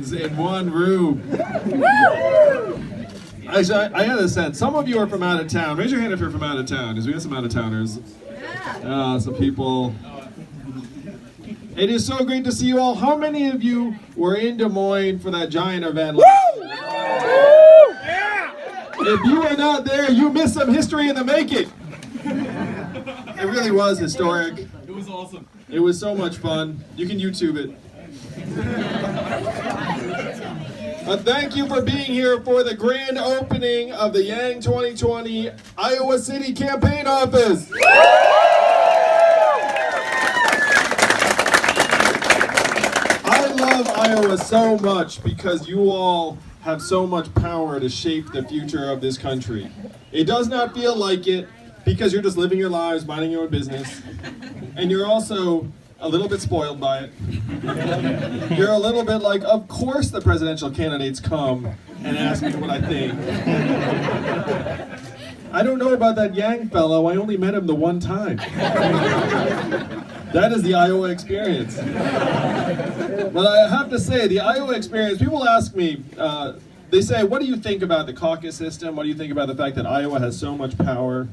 Iowans in one room. Actually, I had a sense. Some of you are from out of town. Raise your hand if you're from out of town, because we got some out of towners. Some people. It is so great to see you all. How many of you were in Des Moines for that giant event? If you were not there, you missed some history in the making. It really was historic. It was awesome. It was so much fun. You can YouTube it. Thank you for being here for the grand opening of the Yang 2020 Iowa City Campaign Office. I love Iowa so much because you all have so much power to shape the future of this country. It does not feel like it because you're just living your lives, minding your own business, and you're also a little bit spoiled by it. You're a little bit like, of course the presidential candidates come and ask me what I think. I don't know about that Yang fellow, I only met him the one time. That is the Iowa experience. But I have to say, the Iowa experience, people ask me, they say, what do you think about the caucus system? What do you think about the fact that Iowa has so much power?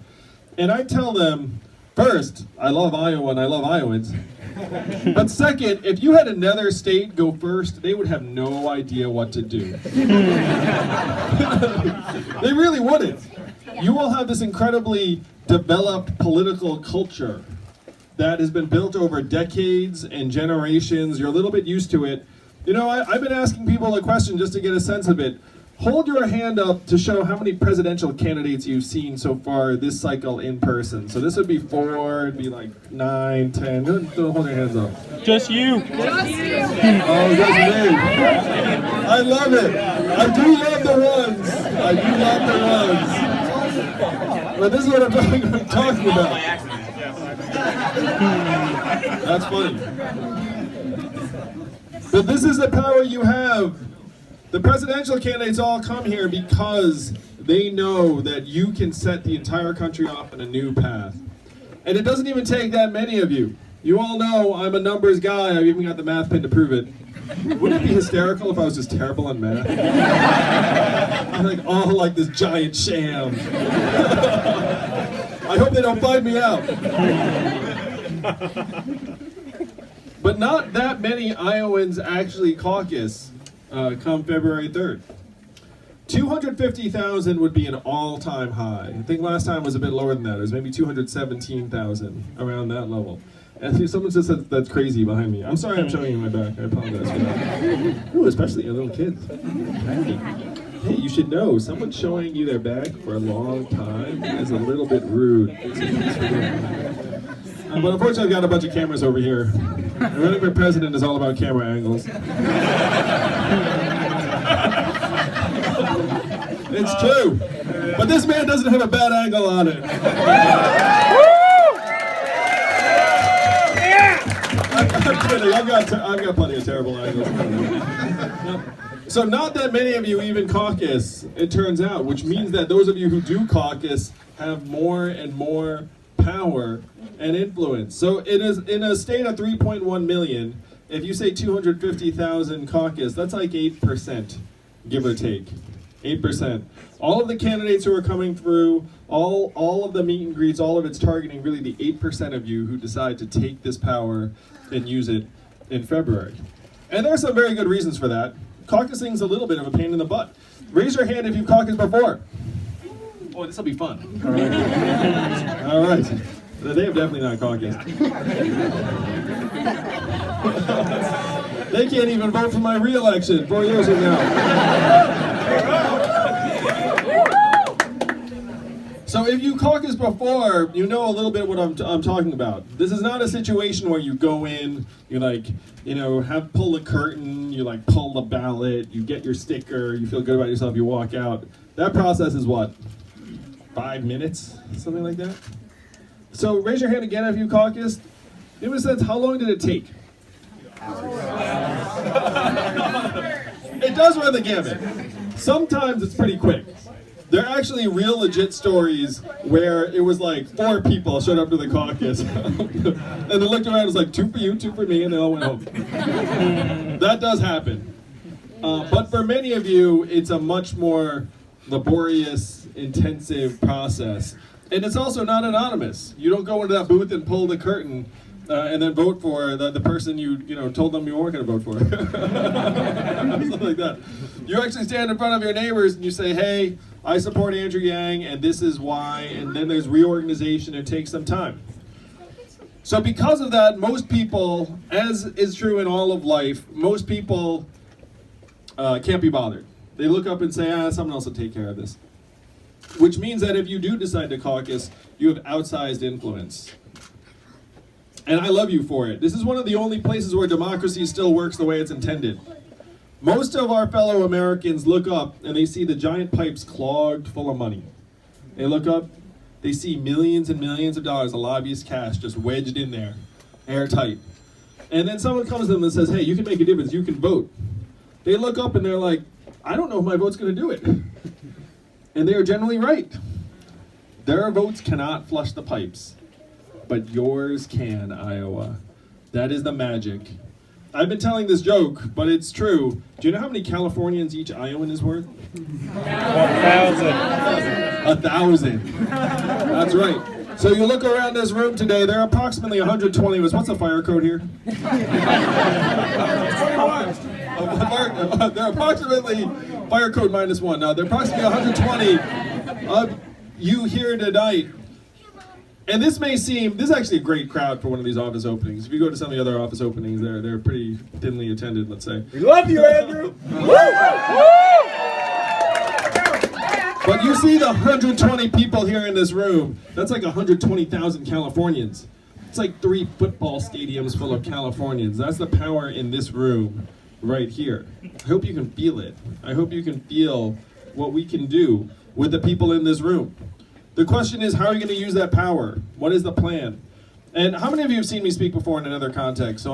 And I tell them, first, I love Iowa and I love Iowans. But second, if you had another state go first, they would have no idea what to do. They really wouldn't. You all have this incredibly developed political culture that has been built over decades and generations. You're a little bit used to it. You know, I've been asking people a question just to get a sense of it. Hold your hand up to show how many presidential candidates you've seen so far this cycle in person. So this would be 4, it'd be like 9, 10. Don't hold your hands up. Just you. Just you. Oh, that's me. I love it. I do love the ones. I do love the ones. But this is what I'm talking about. That's funny. But this is the power you have. The presidential candidates all come here because they know that you can set the entire country off on a new path. And it doesn't even take that many of you. You all know I'm a numbers guy. I've even got the math pin to prove it. Wouldn't it be hysterical if I was just terrible on math? I'm like, all like this giant sham. I hope they don't find me out. But not that many Iowans actually caucus come February 3rd. 250,000 would be an all-time high. I think last time was a bit lower than that. It was maybe 217,000, around that level. And someone just said that's crazy behind me. I'm sorry I'm showing you my back. I apologize for that. Ooh, especially your little kids. Hey, you should know, someone showing you their back for a long time is a little bit rude. But unfortunately, I've got a bunch of cameras over here. And running for president is all about camera angles. It's true. But this man doesn't have a bad angle on it. I'm kidding. I've got plenty of terrible angles. So not that many of you even caucus, it turns out, which means that those of you who do caucus have more and more power and influence. So it is in a state of 3.1 million, if you say 250,000 caucus, that's like 8%, give or take. 8%. All of the candidates who are coming through, all of the meet and greets, all of it's targeting really the 8% of you who decide to take this power and use it in February. And there are some very good reasons for that. Caucusing is a little bit of a pain in the butt. Raise your hand if you've caucused before. Oh, this will be fun. All right. All right. They have definitely not caucused. They can't even vote for my re-election 4 years from now. So if you caucused before, you know a little bit what I'm talking about. This is not a situation where you go in, you pull the curtain, you pull the ballot, you get your sticker, you feel good about yourself, you walk out. That process is what? 5 minutes? Something like that? So raise your hand again if you caucused. Give me a sense, how long did it take? It does run the gamut. Sometimes it's pretty quick. There are actually real legit stories where it was like 4 people showed up to the caucus and they looked around and was like 2 for you, 2 for me, and they all went home. That does happen. But for many of you, it's a much more laborious, intensive process. And it's also not anonymous. You don't go into that booth and pull the curtain and then vote for the person you told them you weren't going to vote for. Something like that. You actually stand in front of your neighbors and you say, hey, I support Andrew Yang and this is why, and then there's reorganization. It takes some time. So because of that, most people, as is true in all of life, most people can't be bothered. They look up and say, someone else will take care of this. Which means that if you do decide to caucus, you have outsized influence. And I love you for it. This is one of the only places where democracy still works the way it's intended. Most of our fellow Americans look up and they see the giant pipes clogged full of money. They look up, they see millions and millions of dollars of lobbyist cash just wedged in there, airtight. And then someone comes to them and says, hey, you can make a difference, you can vote. They look up and they're like, I don't know if my vote's going to do it. And they are generally right. Their votes cannot flush the pipes, but yours can, Iowa. That is the magic. I've been telling this joke, but it's true. Do you know how many Californians each Iowan is worth? 1,000. 1,000. That's right. So you look around this room today, there are approximately 120 of us. What's the fire code here? 21. There are approximately, fire code -1. Now, there are approximately 120 of you here tonight. And this is actually a great crowd for one of these office openings. If you go to some of the other office openings, they're pretty thinly attended, let's say. We love you, Andrew. But you see the 120 people here in this room, that's like 120,000 Californians. It's like 3 football stadiums full of Californians. That's the power in this room right here. I hope you can feel it. I hope you can feel what we can do with the people in this room. The question is, how are you going to use that power? What is the plan? And how many of you have seen me speak before in another context? So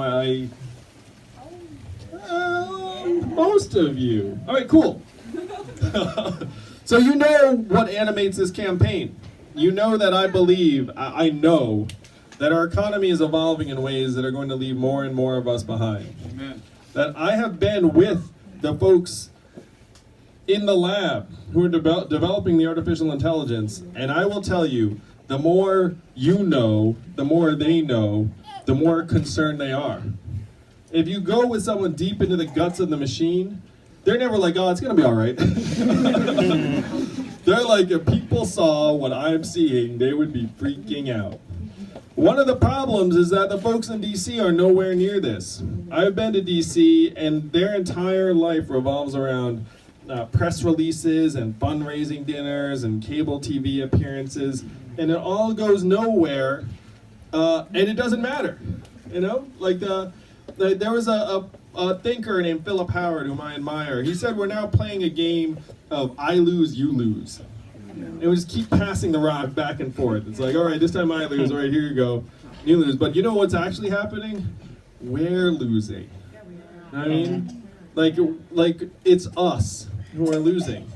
most of you. All right, cool. So you know what animates this campaign. You know that I believe, I know, that our economy is evolving in ways that are going to leave more and more of us behind. Amen. That I have been with the folks in the lab who are developing the artificial intelligence, and I will tell you, the more you know, the more they know, the more concerned they are. If you go with someone deep into the guts of the machine, they're never like, oh, it's gonna be all right. They're like, if people saw what I'm seeing, they would be freaking out. One of the problems is that the folks in DC are nowhere near this. I've been to DC, and their entire life revolves around press releases and fundraising dinners and cable TV appearances, and it all goes nowhere, and it doesn't matter. You know, like there was a thinker named Philip Howard, whom I admire. He said we're now playing a game of I lose, you lose. And we just keep passing the rock back and forth. It's like, all right, this time I lose. All right, here you go. You lose. But you know what's actually happening? We're losing. I mean, like it's us who are losing.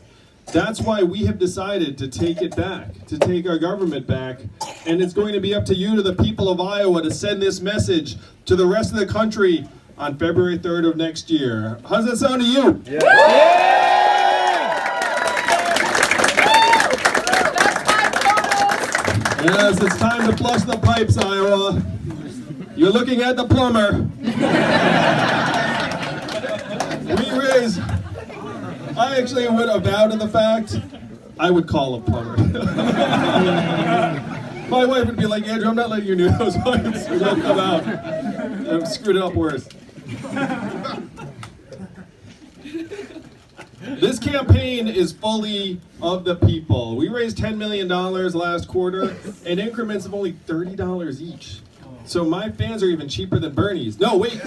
That's why we have decided to take it back, to take our government back, and it's going to be up to you, to the people of Iowa, to send this message to the rest of the country on February 3rd of next year. How's that sound to you? Yeah. Yeah. Yes, it's time to flush the pipes, Iowa. You're looking at the plumber. I actually would avow to the fact I would call a plumber. My wife would be like, Andrew, I'm not letting you know those pipes. They'll come out. I've screwed it up worse. This campaign is fully of the people. We raised $10 million last quarter in increments of only $30 each. So my fans are even cheaper than Bernie's. No, wait,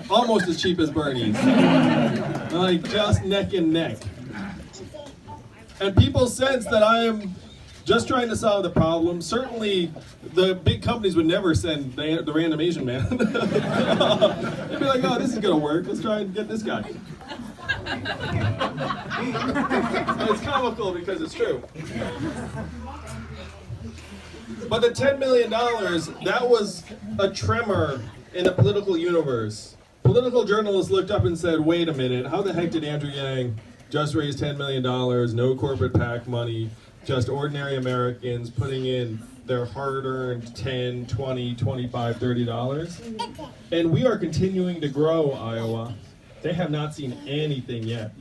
almost as cheap as Bernie's. Like just neck and neck. And people sense that I am just trying to solve the problem. Certainly, the big companies would never send the random Asian man. They'd be like, oh, this is gonna work. Let's try and get this guy. And it's comical because it's true. But the $10 million, that was a tremor in the political universe. Political journalists looked up and said, wait a minute, how the heck did Andrew Yang just raise $10 million, no corporate PAC money, just ordinary Americans putting in their hard-earned $10, $20, $25, $30? And we are continuing to grow, Iowa. They have not seen anything yet.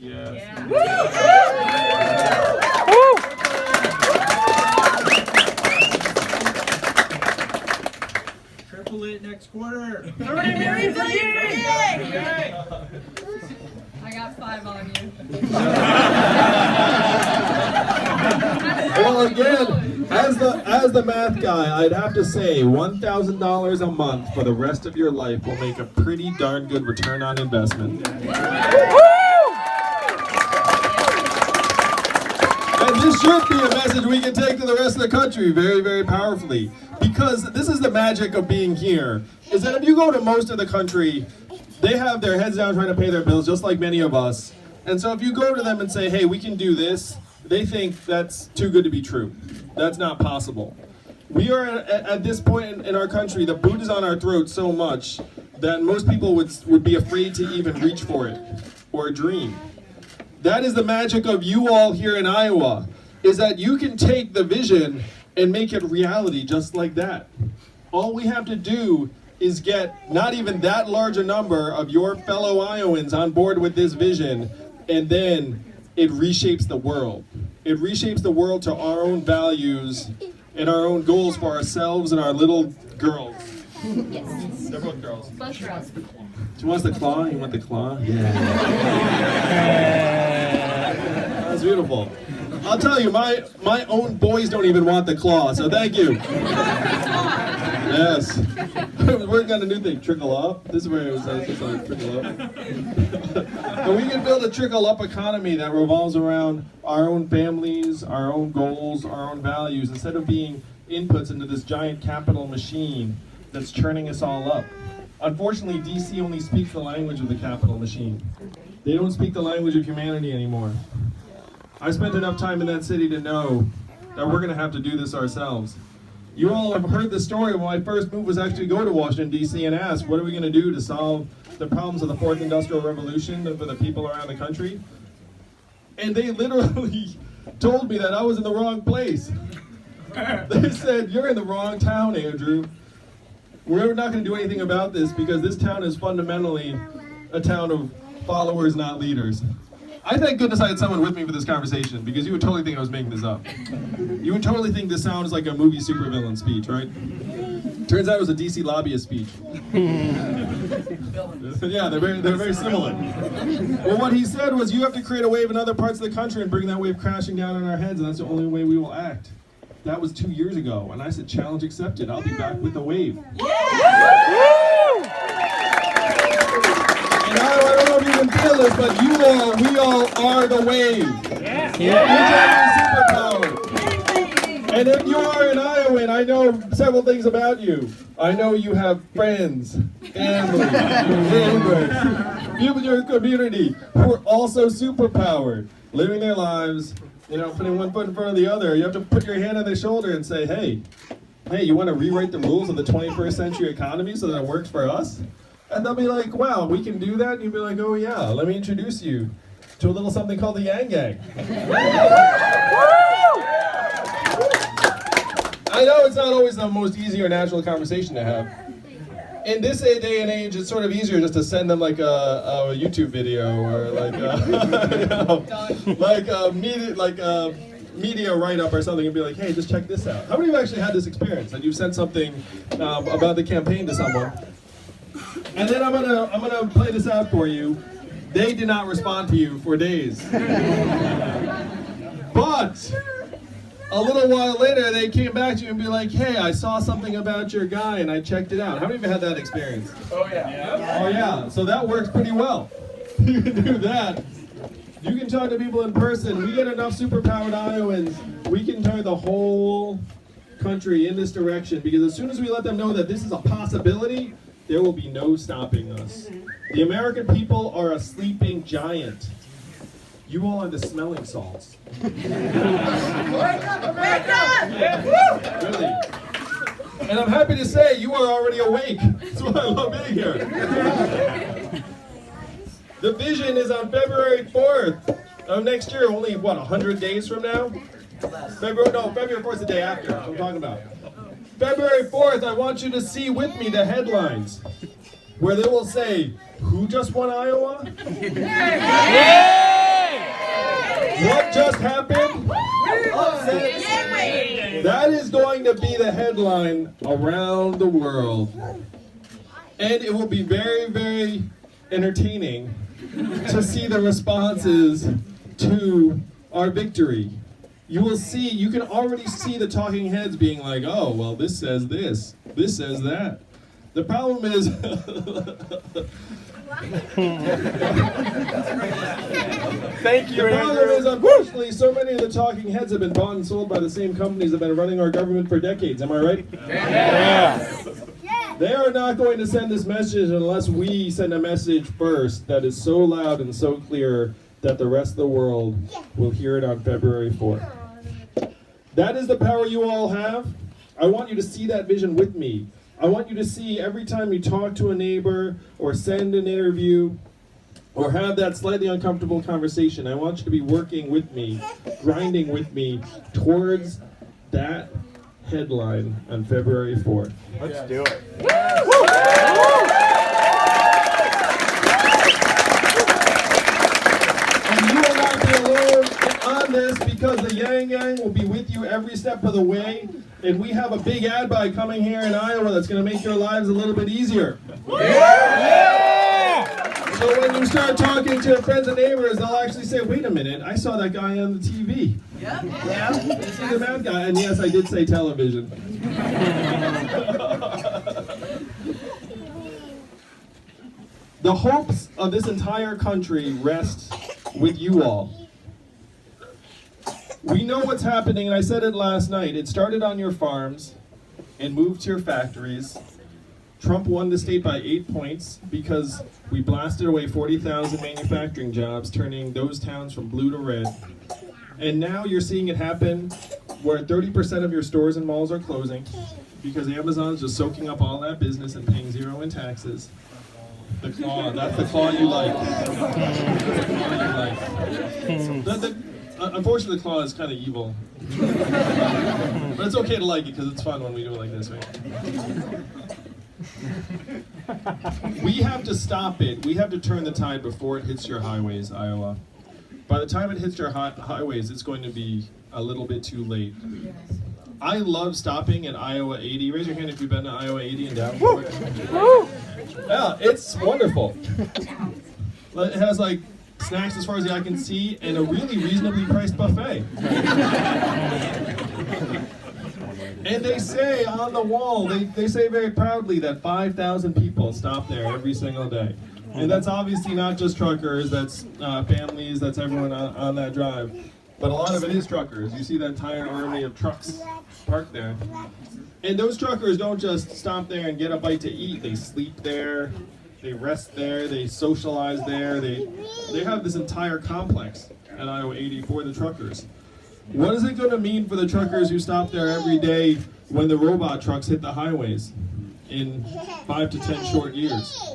Triple it next quarter. 30 million for you! I got 5 on you. Well, again, as the math guy, I'd have to say $1,000 a month for the rest of your life will make a pretty darn good return on investment. And this should be a message we can take to the rest of the country very, very powerfully. Because this is the magic of being here, is that if you go to most of the country, they have their heads down trying to pay their bills, just like many of us. And so if you go to them and say, hey, we can do this, they think that's too good to be true. That's not possible. We are at this point in our country, the boot is on our throat so much that most people would be afraid to even reach for it or dream. That is the magic of you all here in Iowa, is that you can take the vision and make it reality just like that. All we have to do is get not even that large a number of your fellow Iowans on board with this vision, and then it reshapes the world. It reshapes the world to our own values and our own goals for ourselves and our little girls. Yes. They're both girls. Both girls. She wants the claw? You want the claw? Yeah. That's beautiful. I'll tell you, my own boys don't even want the claw, so thank you. Yes. We're working on a new thing, trickle up. This is where it was like trickle up. And we can build a trickle up economy that revolves around our own families, our own goals, our own values, instead of being inputs into this giant capital machine that's churning us all up. Unfortunately, DC only speaks the language of the capital machine. They don't speak the language of humanity anymore. I spent enough time in that city to know that we're going to have to do this ourselves. You all have heard the story of my first move was actually to go to Washington, D.C. and ask, what are we going to do to solve the problems of the Fourth Industrial Revolution for the people around the country? And they literally told me that I was in the wrong place. They said, you're in the wrong town, Andrew. We're not going to do anything about this because this town is fundamentally a town of followers, not leaders. I thank goodness I had someone with me for this conversation, because you would totally think I was making this up. You would totally think this sounds like a movie supervillain speech, right? Turns out it was a DC lobbyist speech. Yeah, they're very similar. Well, what he said was, you have to create a wave in other parts of the country and bring that wave crashing down on our heads, and that's the only way we will act. That was 2 years ago, and I said, challenge accepted. I'll be back with the wave. And I don't know if you can feel this, but we all are the wave. You are superpower. And if you are an Iowan, I know several things about you. I know you have friends, family, neighbors, people in your community who are also superpowered, living their lives, putting one foot in front of the other. You have to put your hand on their shoulder and say, hey, you want to rewrite the rules of the 21st century economy so that it works for us? And they'll be like, wow, we can do that? And you'll be like, oh yeah, let me introduce you to a little something called the Yang Gang. I know it's not always the most easy or natural conversation to have. In this day and age, it's sort of easier just to send them like a YouTube video or like a media write-up or something and be like, hey, just check this out. How many of you actually had this experience that you've sent something about the campaign to someone? And then I'm gonna play this out for you. They did not respond to you for days. But a little while later, they came back to you and be like, hey, I saw something about your guy and I checked it out. How many of you had that experience? Oh yeah. Oh yeah, so that works pretty well. You can do that. You can talk to people in person. We get enough superpowered Iowans, we can turn the whole country in this direction, because as soon as we let them know that this is a possibility, there will be no stopping us. The American people are a sleeping giant. You all are the smelling salts. Wake up! Really. And I'm happy to say you are already awake. That's why I love being here. The vision is on February 4th of next year, only, what, 100 days from now? February 4th is the day after, that's what I'm talking about. February 4th, I want you to see with me the headlines, where they will say, who just won Iowa? What just happened? That is going to be the headline around the world. And it will be very, very entertaining to see the responses to our victory. You will see, you can already see the talking heads being like, oh, well, this says this says that. The problem is, Thank you, the problem is, unfortunately, so many of the talking heads have been bought and sold by the same companies that have been running our government for decades. Am I right? Yeah. They are not going to send this message unless we send a message first that is so loud and so clear that the rest of the world will hear it on February 4th. That is the power you all have. I want you to see that vision with me. I want you to see every time you talk to a neighbor or send an interview or have that slightly uncomfortable conversation, I want you to be working with me, grinding with me towards that headline on February 4th. Let's do it. And you will not be alone on this because the Yang Gang will be with you every step of the way. And we have a big ad buy coming here in Iowa that's going to make your lives a little bit easier. So when you start talking to your friends and neighbors, they'll actually say, wait a minute, I saw that guy on the TV. Yep. You see the bad guy? And yes, I did say television. The hopes of this entire country rest with you all. We know what's happening, and I said it last night. It started on your farms and moved to your factories. Trump won the state by 8 points because we blasted away 40,000 manufacturing jobs, turning those towns from blue to red. And now you're seeing it happen where 30% of your stores and malls are closing because Amazon's just soaking up all that business and paying zero in taxes. The claw, that's the claw you like. That's the claw you like. Unfortunately, the claw is kind of evil. But it's okay to like it because it's fun when we do it like this, right? We have to stop it. We have to turn the tide before it hits your highways, Iowa. By the time it hits your highways, it's going to be a little bit too late. I love stopping at Iowa 80. Raise your hand if you've been to Iowa 80 and Davenport. Yeah, it's wonderful. It has like snacks as far as the eye can see and a really reasonably priced buffet. And they say on the wall, they say very proudly that 5,000 people stop there every single day. And that's obviously not just truckers, that's families, that's everyone on that drive. But a lot of it is truckers. You see that entire army of trucks parked there. And those truckers don't just stop there and get a bite to eat. They sleep there, they rest there, they socialize there. They have this entire complex at Iowa 80 for the truckers. What is it going to mean for the truckers who stop there every day when the robot trucks hit the highways in 5 to 10 short years?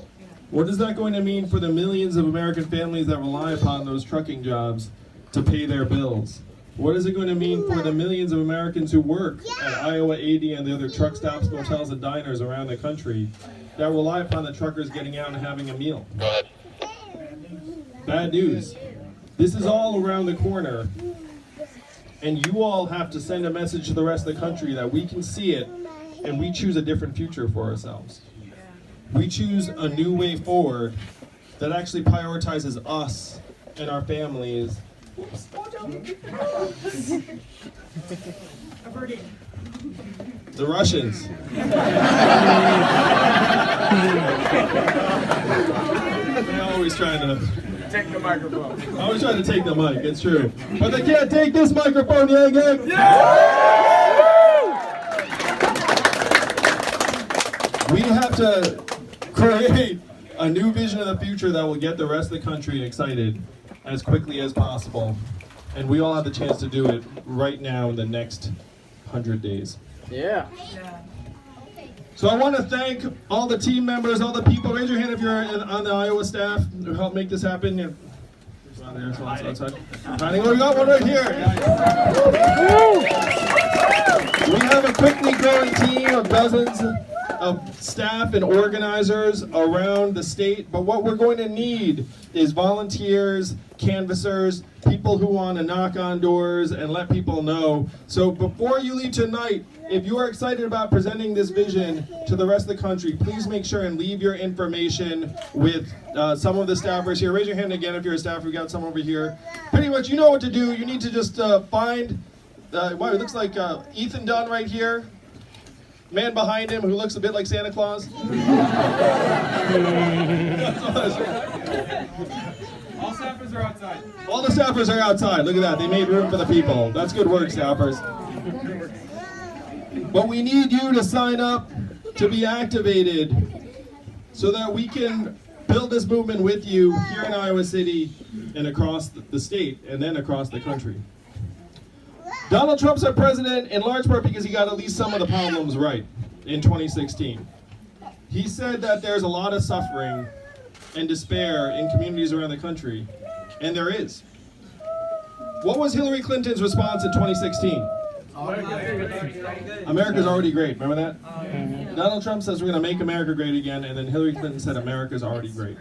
What is that going to mean for the millions of American families that rely upon those trucking jobs to pay their bills? What is it going to mean for the millions of Americans who work at Iowa 80 and the other truck stops, motels, and diners around the country that rely upon the truckers getting out and having a meal? Bad news. This is all around the corner, and you all have to send a message to the rest of the country that we can see it, and we choose a different future for ourselves. We choose a new way forward that actually prioritizes us and our families. The Russians. They're always trying to Take the microphone. always trying to take the mic, it's true. But they can't take this microphone, Yang Gang! We have to create a new vision of the future that will get the rest of the country excited as quickly as possible. And we all have the chance to do it right now in the next 100 days. Yeah. So I want to thank all the team members, all the people. Raise your hand if you're on the Iowa staff who helped make this happen. There's one there, so outside. Oh, we got one right here. We have a quickly growing team of dozens of staff and organizers around the state, but what we're going to need is volunteers, canvassers, people who want to knock on doors and let people know. So before you leave tonight, if you are excited about presenting this vision to the rest of the country, please make sure and leave your information with some of the staffers here. Raise your hand again if you're a staffer. We got some over here. Pretty much, you know what to do. You need to just find, wow, it looks like Ethan Dunn right here. Man behind him who looks a bit like Santa Claus. All staffers are outside. All the staffers are outside. Look at that. They made room for the people. That's good work, staffers. But we need you to sign up to be activated so that we can build this movement with you here in Iowa City and across the state and then across the country. Donald Trump's our president in large part because he got at least some of the problems right in 2016. He said that there's a lot of suffering and despair in communities around the country, and there is. What was Hillary Clinton's response in 2016? America's already great. Remember that? Donald Trump says we're going to make America great again, and then Hillary Clinton said America's already great.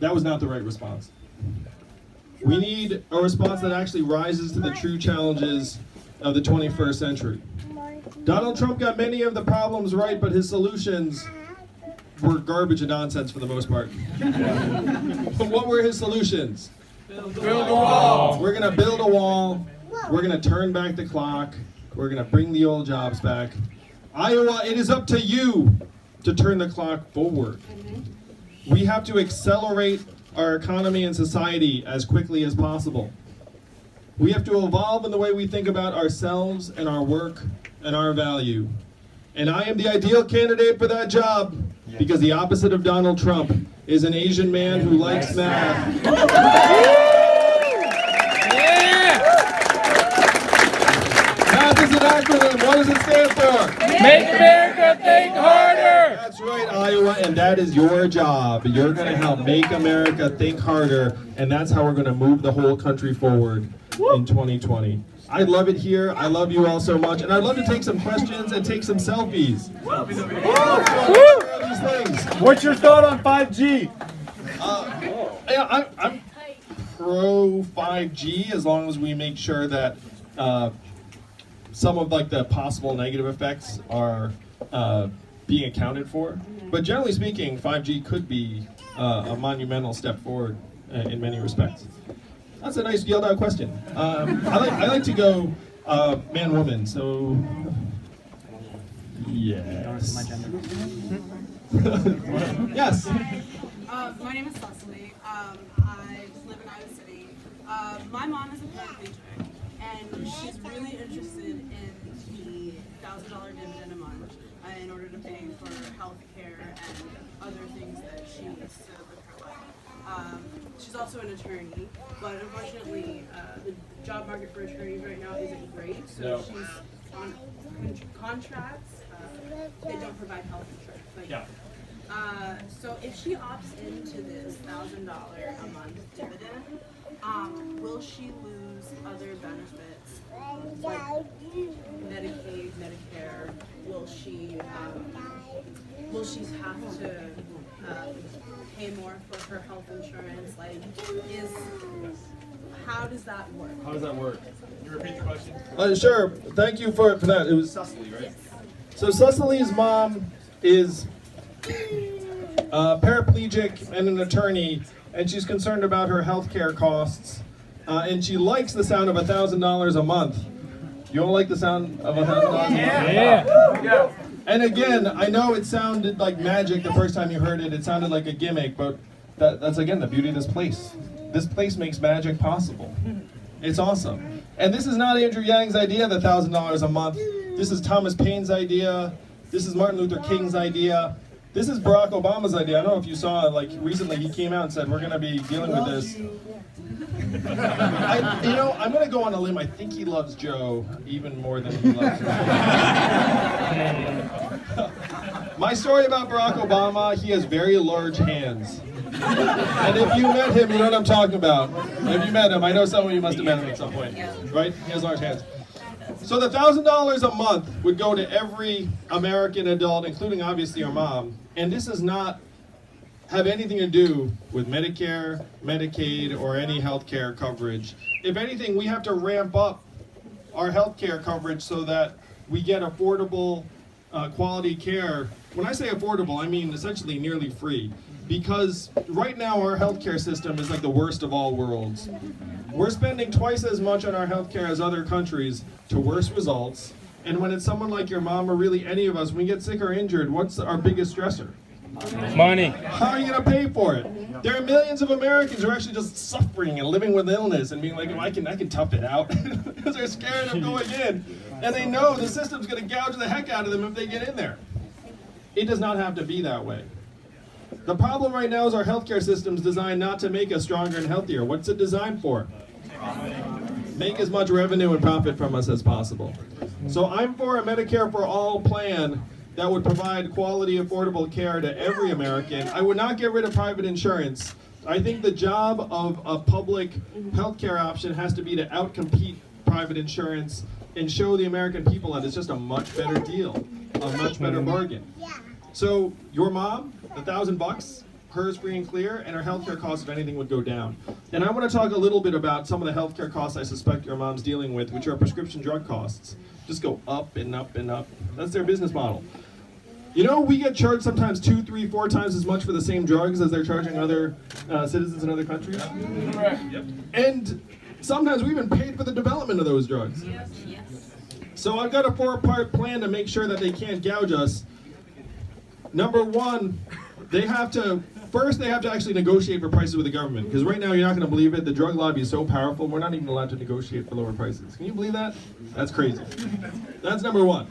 That was not the right response. We need a response that actually rises to the true challenges of the 21st century. Donald Trump got many of the problems right, but his solutions were garbage and nonsense for the most part. But what were his solutions? Build a wall. We're going to build a wall. We're going to turn back the clock. We're going to bring the old jobs back. Iowa, it is up to you to turn the clock forward. We have to accelerate our economy and society as quickly as possible. We have to evolve in the way we think about ourselves and our work and our value. And I am the ideal candidate for that job because the opposite of Donald Trump is an Asian man who likes math. Math is an acronym. What does it stand for? Make America think harder. That's right, Iowa, and that is your job. You're going to help make America think harder, and that's how we're going to move the whole country forward in 2020. I love it here. I love you all so much, and I'd love to take some questions and take some selfies. These things. What's your thought on 5G? Yeah, I'm pro 5G as long as we make sure that some of like the possible negative effects are being accounted for. But generally speaking, 5G could be a monumental step forward in many respects. That's a nice yelled out question. I like to go man-woman, so yes. Yes. My name is Cecily. I live in Iowa City. My mom is a paraplegic, and she's really interested in the $1,000 dividend a month in order to pay for health care and other things that she needs to live her life. She's also an attorney, but unfortunately, the job market for attorneys right now isn't great. So she's on contracts. They don't provide health insurance. So if she opts into this $1,000 a month dividend, will she lose other benefits like Medicaid, Medicare? Will she have to pay more for her health insurance? Like, how does that work? How does that work? Can you repeat the question? Sure. Thank you for that. It was Cecily, right? So Cecily's mom is paraplegic and an attorney, and she's concerned about her health care costs, and she likes the sound of $1,000 a month. You all like the sound of $1,000 a month? Yeah. And again, I know it sounded like magic the first time you heard it. It sounded like a gimmick, but that's again the beauty of this place. This place makes magic possible. It's awesome. And this is not Andrew Yang's idea, the $1,000 a month. This is Thomas Paine's idea. This is Martin Luther King's idea. This is Barack Obama's idea. I don't know if you saw, like, recently he came out and said, we're going to be dealing with this. I'm going to go on a limb. I think he loves Joe even more than he loves me. My story about Barack Obama, he has very large hands. And if you met him, you know what I'm talking about. If you met him, I know some of you must have met him at some point, right? He has large hands. So the $1,000 a month would go to every American adult, including obviously your mom. And this does not have anything to do with Medicare, Medicaid, or any health care coverage. If anything, we have to ramp up our health care coverage so that we get affordable, quality care. When I say affordable, I mean essentially nearly free. Because right now our healthcare system is like the worst of all worlds. We're spending twice as much on our healthcare as other countries to worse results. And when it's someone like your mom or really any of us, when we get sick or injured, what's our biggest stressor? Money. How are you going to pay for it? There are millions of Americans who are actually just suffering and living with illness and being like, oh, I can tough it out because they're scared of going in. And they know the system's going to gouge the heck out of them if they get in there. It does not have to be that way. The problem right now is our healthcare system's designed not to make us stronger and healthier. What's it designed for? Make as much revenue and profit from us as possible. So I'm for a Medicare for All plan that would provide quality, affordable care to every American. I would not get rid of private insurance. I think the job of a public healthcare option has to be to outcompete private insurance and show the American people that it's just a much better deal, a much better bargain. So your mom, $1,000, hers free and clear, and her healthcare costs, if anything, would go down. And I want to talk a little bit about some of the healthcare costs I suspect your mom's dealing with, which are prescription drug costs. Just go up and up and up. That's their business model. You know, we get charged sometimes 2, 3, 4 times as much for the same drugs as they're charging other citizens in other countries. Yep. And sometimes we even paid for the development of those drugs. So I've got a 4-part plan to make sure that they can't gouge us. Number one, they have to actually negotiate for prices with the government. Because right now, you're not going to believe it, the drug lobby is so powerful, we're not even allowed to negotiate for lower prices. Can you believe that? That's crazy. That's number one.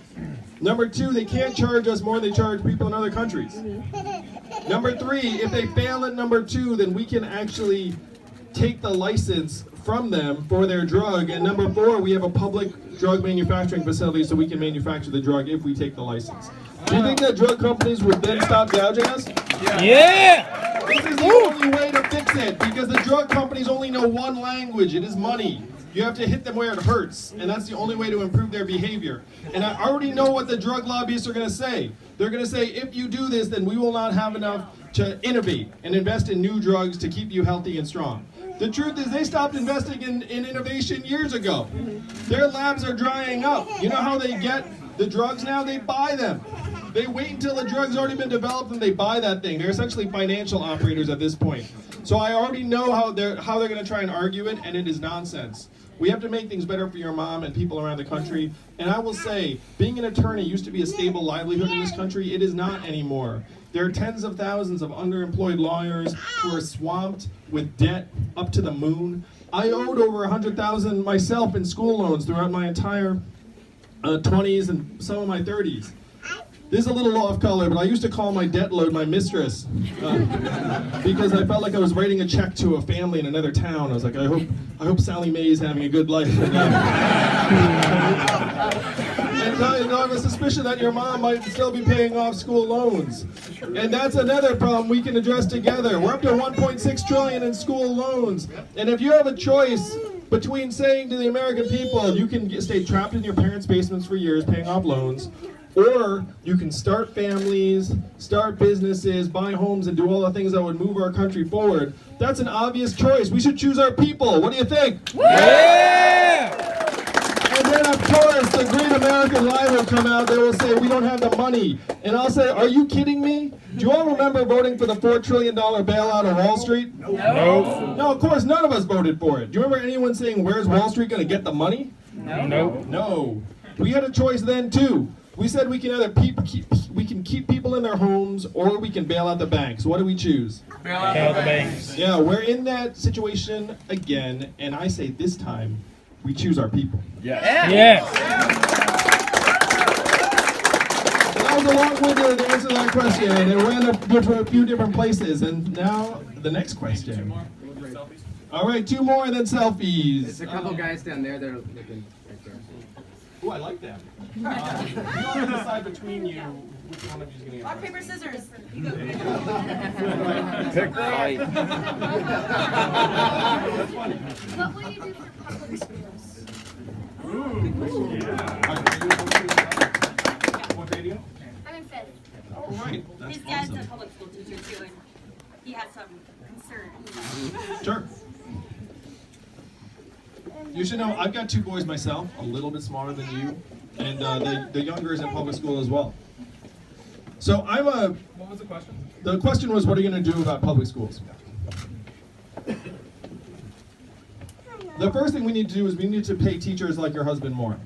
Number two, they can't charge us more than they charge people in other countries. Number three, if they fail at number two, then we can actually take the license from them for their drug. And number four, we have a public drug manufacturing facility so we can manufacture the drug if we take the license. Do you think that drug companies would then stop gouging us? Yeah! This is the only way to fix it, because the drug companies only know one language. It is money. You have to hit them where it hurts, and that's the only way to improve their behavior. And I already know what the drug lobbyists are going to say. They're going to say, if you do this, then we will not have enough to innovate and invest in new drugs to keep you healthy and strong. The truth is they stopped investing in innovation years ago. Their labs are drying up. You know how they get the drugs now? They buy them. They wait until the drug's already been developed and they buy that thing. They're essentially financial operators at this point. So I already know how they're going to try and argue it, and it is nonsense. We have to make things better for your mom and people around the country. And I will say, being an attorney used to be a stable livelihood in this country. It is not anymore. There are tens of thousands of underemployed lawyers who are swamped with debt up to the moon. I owed over $100,000 myself in school loans throughout my entire 20s and some of my 30s. This is a little off color, but I used to call my debt load my mistress because I felt like I was writing a check to a family in another town. I was like, I hope Sally Mae is having a good life. And I have a suspicion that your mom might still be paying off school loans. And that's another problem we can address together. We're up to $1.6 trillion in school loans. And if you have a choice between saying to the American people, you can stay trapped in your parents' basements for years paying off loans, or you can start families, start businesses, buy homes, and do all the things that would move our country forward. That's an obvious choice. We should choose our people. What do you think? Yeah! And then, of course, the great American lie will come out. They will say, we don't have the money. And I'll say, are you kidding me? Do you all remember voting for the $4 trillion bailout of Wall Street? No. No, of course, none of us voted for it. Do you remember anyone saying, where's Wall Street going to get the money? No. We had a choice then, too. We said we can either keep people in their homes or we can bail out the banks. What do we choose? Bail out the banks. Yeah, we're in that situation again, and I say this time we choose our people. Yes. And was a long-winded answer to that question, and it went to a few different places. And now the next question. All right, 2 more and then selfies. There's a couple guys down there that are looking right there. Oh, I like that. You have to decide between you which one of you is going to Rock, paper, scissors. Pick right. What will you do for public schools? What grade are you? I'm in 5th. All right, that's His dad's awesome. a public school teacher too, and he has some concerns. Sure. You should know, I've got 2 boys myself, a little bit smaller than you, and the younger is in public school as well. So What was the question? the question was, what are you going to do about public schools? The first thing we need to do is we need to pay teachers like your husband more.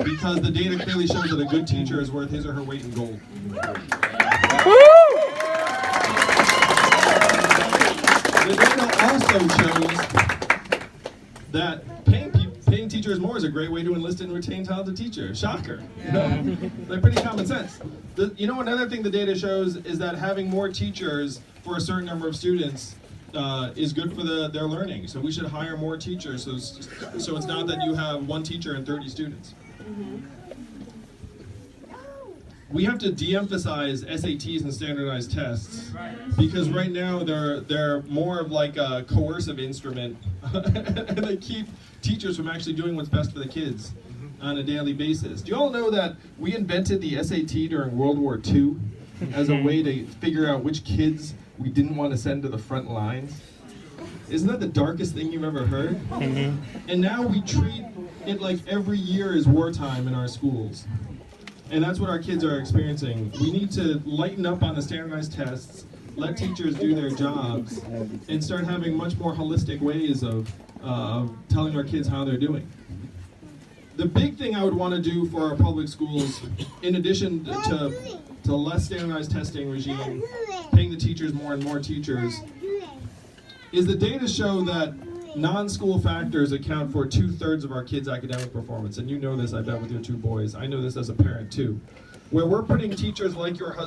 Because the data clearly shows that a good teacher is worth his or her weight in gold. The data also shows that paying teachers more is a great way to enlist and retain talented teachers. Shocker. You know? They're pretty common sense. Another thing the data shows is that having more teachers for a certain number of students is good for their learning. So we should hire more teachers so it's not that you have 1 teacher and 30 students. We have to de-emphasize SATs and standardized tests because right now they're more of like a coercive instrument and they keep teachers from actually doing what's best for the kids on a daily basis. Do you all know that we invented the SAT during World War II as a way to figure out which kids we didn't want to send to the front lines? Isn't that the darkest thing you've ever heard? And now we treat it like every year is wartime in our schools. And that's what our kids are experiencing. We need to lighten up on the standardized tests, let teachers do their jobs, and start having much more holistic ways of telling our kids how they're doing. The big thing I would want to do for our public schools, in addition to less standardized testing regime, paying the teachers more and more teachers, is the data show that non-school factors account for 2/3 of our kids' academic performance. And you know this, I bet, with your 2 boys. I know this as a parent too. Where we're putting teachers like your husband